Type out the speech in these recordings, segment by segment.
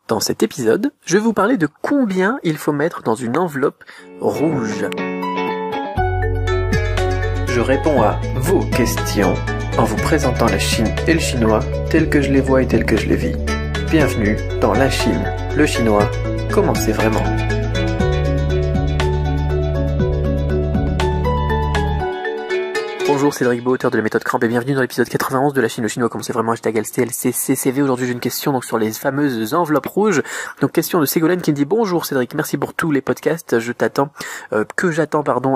Dans cet épisode, je vais vous parler de combien il faut mettre dans une enveloppe rouge. Je réponds à vos questions en vous présentant la Chine et le chinois tels que je les vois et tels que je les vis. Bienvenue dans la Chine, le chinois, comment c'est vraiment. Bonjour, c'est Cédric Beau, auteur de la méthode Cramp, et bienvenue dans l'épisode 91 de la Chine, le chinois, comme c'est vraiment #LCLCCCV. Aujourd'hui, j'ai une question donc sur les fameuses enveloppes rouges. Donc, question de Ségolène qui me dit: bonjour Cédric, merci pour tous les podcasts, j'attends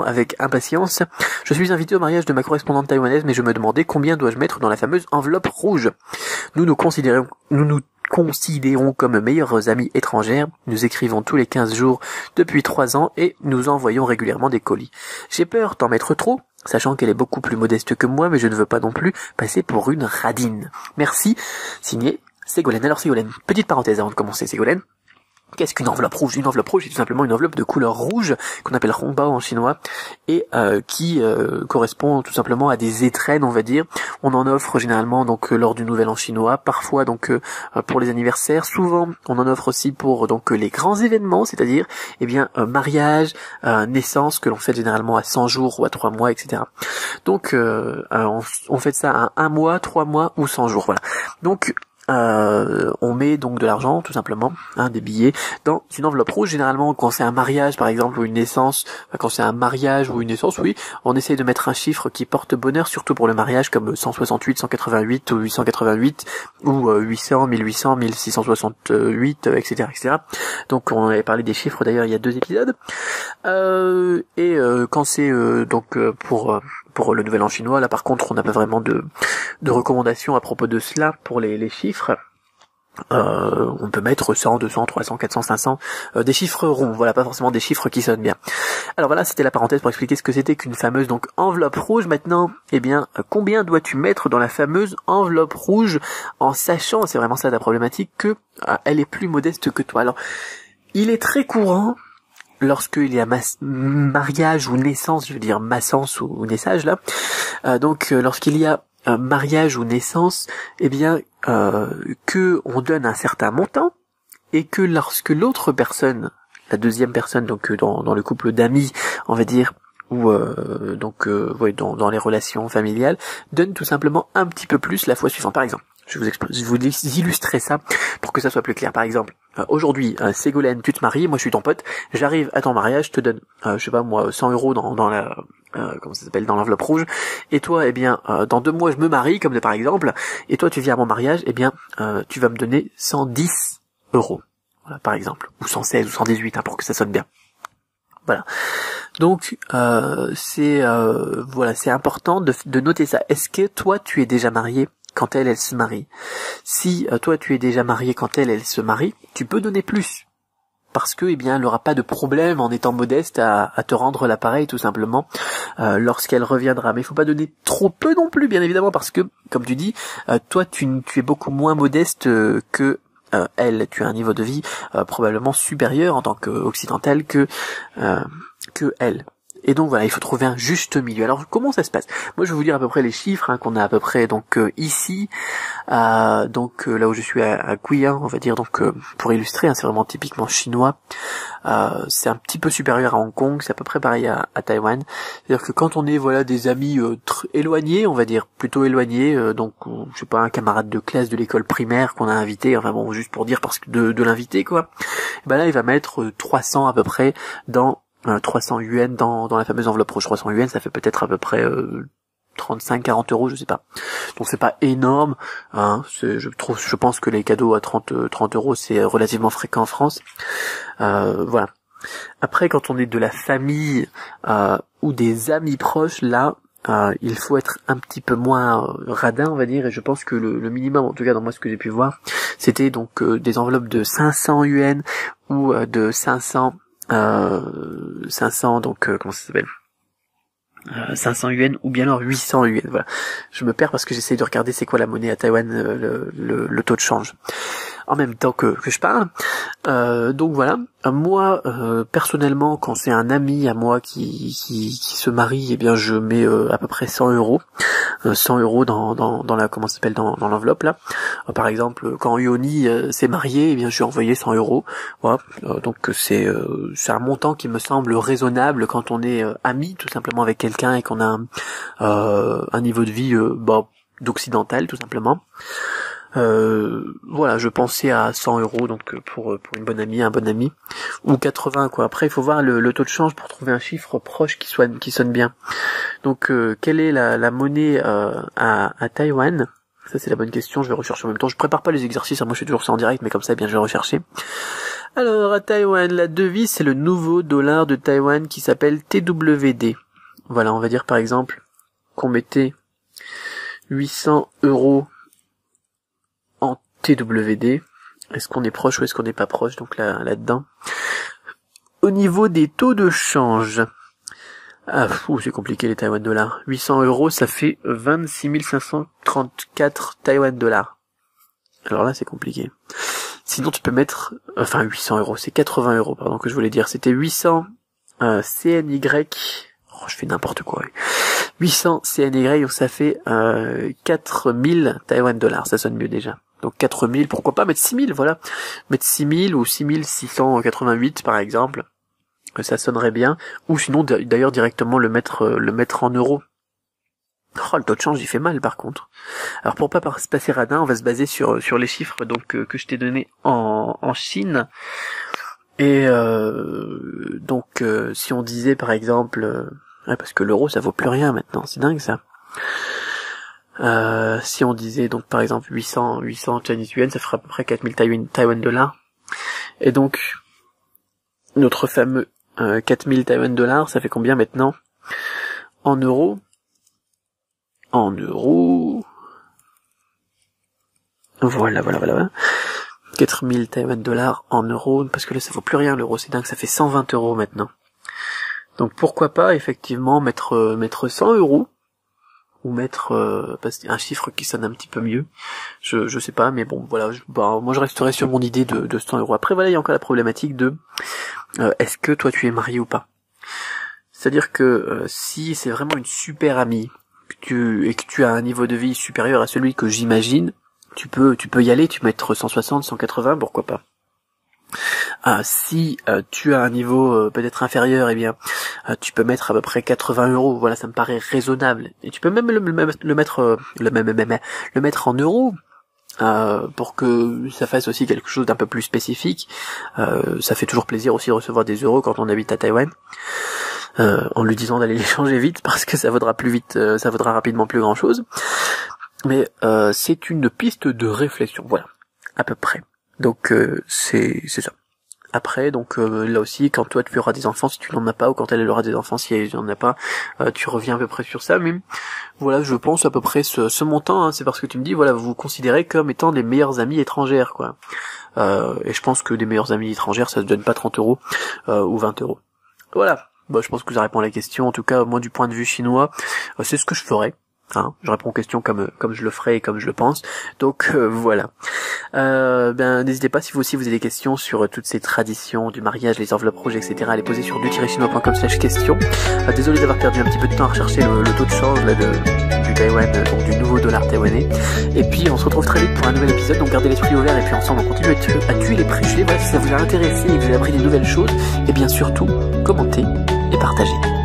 avec impatience. Je suis invité au mariage de ma correspondante taïwanaise, mais je me demandais combien dois-je mettre dans la fameuse enveloppe rouge. Nous nous considérons comme meilleures amies étrangères, nous écrivons tous les 15 jours depuis 3 ans et nous envoyons régulièrement des colis. J'ai peur d'en mettre trop, sachant qu'elle est beaucoup plus modeste que moi, mais je ne veux pas non plus passer pour une radine. Merci, signé Ségolène. Alors Ségolène, petite parenthèse avant de commencer, Ségolène. Qu'est-ce qu'une enveloppe rouge? Une enveloppe rouge, c'est tout simplement une enveloppe de couleur rouge, qu'on appelle rongbao en chinois, et qui correspond tout simplement à des étrennes, on va dire. On en offre généralement donc lors du Nouvel An chinois, parfois donc pour les anniversaires. Souvent, on en offre aussi pour donc les grands événements, c'est-à-dire un mariage, naissance que l'on fait généralement à 100 jours ou à 3 mois, etc. Donc on fait ça à 1 mois, 3 mois ou 100 jours, voilà. Donc on met donc de l'argent, tout simplement, des billets, dans une enveloppe rouge. Généralement, quand c'est un mariage, par exemple, ou une naissance, oui, on essaye de mettre un chiffre qui porte bonheur, surtout pour le mariage, comme 168, 188, ou 888, ou 800, 1800, 1668, etc., etc. Donc, on avait parlé des chiffres, d'ailleurs, il y a 2 épisodes. Quand c'est pour le Nouvel An chinois, là par contre on n'a pas vraiment de recommandations à propos de cela pour les chiffres. On peut mettre 100, 200, 300, 400, 500, des chiffres ronds, voilà, pas forcément des chiffres qui sonnent bien. Alors voilà, c'était la parenthèse pour expliquer ce que c'était qu'une fameuse donc enveloppe rouge. Maintenant, combien dois-tu mettre dans la fameuse enveloppe rouge, en sachant, c'est vraiment ça la problématique, que elle est plus modeste que toi. Alors, il est très courant, lorsqu'il y a mariage ou naissance, je veux dire massance ou naissage là, lorsqu'il y a un mariage ou naissance, que on donne un certain montant, et que lorsque l'autre personne, la deuxième personne, donc dans le couple d'amis, on va dire, ou dans les relations familiales, donne tout simplement un petit peu plus la fois suivante. Par exemple, je vais vous illustrer ça pour que ça soit plus clair. Par exemple, aujourd'hui, Ségolène, tu te maries, moi je suis ton pote, j'arrive à ton mariage, je te donne, 100 € dans la, dans l'enveloppe rouge, et toi, dans 2 mois je me marie, comme par exemple, et toi tu viens à mon mariage, tu vas me donner 110 €, voilà, par exemple, ou 116 ou 118, pour que ça sonne bien. Voilà. Donc c'est important de noter ça. Est-ce que toi tu es déjà marié quand elle se marie? Si toi tu es déjà marié quand elle se marie, tu peux donner plus, parce que elle aura pas de problème en étant modeste à te rendre l'appareil tout simplement lorsqu'elle reviendra. Mais il faut pas donner trop peu non plus, bien évidemment, parce que comme tu dis, toi tu es beaucoup moins modeste que elle. Tu as un niveau de vie probablement supérieur en tant qu'occidental que elle. Et donc voilà, il faut trouver un juste milieu. Alors comment ça se passe? Moi je vais vous dire à peu près les chiffres qu'on a à peu près ici, là où je suis à Guiyang, on va dire, pour illustrer, c'est vraiment typiquement chinois. C'est un petit peu supérieur à Hong Kong, c'est à peu près pareil à Taïwan. C'est-à-dire que quand on est des amis éloignés, on va dire plutôt éloignés, je sais pas, un camarade de classe de l'école primaire qu'on a invité, juste pour dire parce que de l'inviter quoi. Là il va mettre 300 à peu près dans 300 yuan dans la fameuse enveloppe rouge. 300 yuan, ça fait peut-être à peu près 35-40 €, je sais pas. Donc c'est pas énorme, je pense que les cadeaux à 30 € c'est relativement fréquent en France. Voilà. Après, quand on est de la famille ou des amis proches, là il faut être un petit peu moins radin, on va dire, et je pense que le minimum, en tout cas dans moi ce que j'ai pu voir, c'était des enveloppes de 500 yuan ou de 500 500 yuan ou bien alors 800 yuan, voilà. Je me perds parce que j'essaye de regarder c'est quoi la monnaie à Taïwan, le taux de change. en même temps que je parle. Donc voilà. Moi, personnellement, quand c'est un ami à moi qui se marie, eh bien je mets à peu près 100 €. 100 € dans la, comment ça s'appelle, dans l'enveloppe là. Par exemple, quand Yoni s'est marié, eh bien je lui ai envoyé 100 €. Voilà. Donc c'est un montant qui me semble raisonnable quand on est ami tout simplement avec quelqu'un et qu'on a un niveau de vie d'occidental tout simplement. Voilà, je pensais à 100 € donc pour une bonne amie, un bon ami, ou 80 quoi. Après il faut voir le taux de change pour trouver un chiffre proche qui sonne bien. Donc quelle est la monnaie à Taïwan? Ça c'est la bonne question, je vais rechercher en même temps. Je prépare pas les exercices, moi je fais toujours ça en direct, mais comme ça eh bien je vais rechercher. Alors à Taïwan, la devise c'est le nouveau dollar de Taïwan qui s'appelle TWD. Voilà, on va dire par exemple qu'on mettait 800 € en TWD. Est-ce qu'on est proche ou est-ce qu'on n'est pas proche? Donc là-dedans. Au niveau des taux de change, c'est compliqué les Taïwan dollars. 800 € ça fait 26 534 Taïwan dollars. Alors là c'est compliqué. Sinon tu peux mettre, 800 €, c'est 80 € pardon que je voulais dire. C'était 800 CNY. Oh, je fais n'importe quoi. 800 CNY, donc ça fait 4000 Taïwan dollars. Ça sonne mieux déjà. Donc 4000, pourquoi pas mettre 6000, voilà. Mettre 6000 ou 6688 par exemple. Ça sonnerait bien. Ou sinon d'ailleurs directement le mettre en euros. Oh, le taux de change il fait mal par contre. Alors pour pas se passer radin, on va se baser sur les chiffres donc que je t'ai donné en Chine. Et donc si on disait par exemple parce que l'euro ça vaut plus rien maintenant, c'est dingue ça. Si on disait donc par exemple 800 Chinese yuan, ça ferait à peu près 4000 Taïwan dollars. Et donc notre fameux 4000 Taïwan dollars, ça fait combien maintenant en euros? En euros. Voilà. 4000 Taïwan dollars en euros, parce que là ça vaut plus rien l'euro, c'est dingue, ça fait 120 € maintenant. Donc pourquoi pas effectivement mettre 100 € ou mettre un chiffre qui sonne un petit peu mieux. Je sais pas, mais bon voilà, moi je resterai sur mon idée de 100 €. Après voilà, il y a encore la problématique de est-ce que toi tu es marié ou pas. C'est-à-dire que si c'est vraiment une super amie et que tu as un niveau de vie supérieur à celui que j'imagine, tu peux y aller, tu peux mettre 160, 180, pourquoi pas. Si tu as un niveau peut-être inférieur, eh bien tu peux mettre à peu près 80 €. Voilà, ça me paraît raisonnable. Et tu peux même le mettre en euros pour que ça fasse aussi quelque chose d'un peu plus spécifique. Ça fait toujours plaisir aussi de recevoir des euros quand on habite à Taïwan. En lui disant d'aller les changer vite parce que ça vaudra plus vite, ça vaudra rapidement plus grand chose. Mais c'est une piste de réflexion, voilà, à peu près. Donc c'est ça. Après, donc là aussi, quand toi tu auras des enfants, si tu n'en as pas, ou quand elle aura des enfants, si elle n'en a pas, tu reviens à peu près sur ça. Mais voilà, je pense à peu près ce montant. Hein, c'est parce que tu me dis, voilà, vous vous considérez comme étant les meilleures amies étrangères, quoi. Et je pense que des meilleures amies étrangères, ça se donne pas 30 € ou 20 €. Voilà. Je pense que ça répond à la question. En tout cas, moi, du point de vue chinois, c'est ce que je ferais. Hein, je réponds aux questions comme je le ferai et comme je le pense. Donc voilà. N'hésitez pas si vous aussi vous avez des questions sur toutes ces traditions du mariage, les enveloppes rouges, etc. à les poser sur du-chinois.com/question. Désolé d'avoir perdu un petit peu de temps à rechercher le taux de change là, du Taïwan, donc du nouveau dollar taïwanais. Et puis on se retrouve très vite pour un nouvel épisode. Donc gardez l'esprit ouvert et puis ensemble on continue à tuer les préjugés. Voilà, si ça vous a intéressé et que vous avez appris des nouvelles choses, et bien surtout commentez et partagez.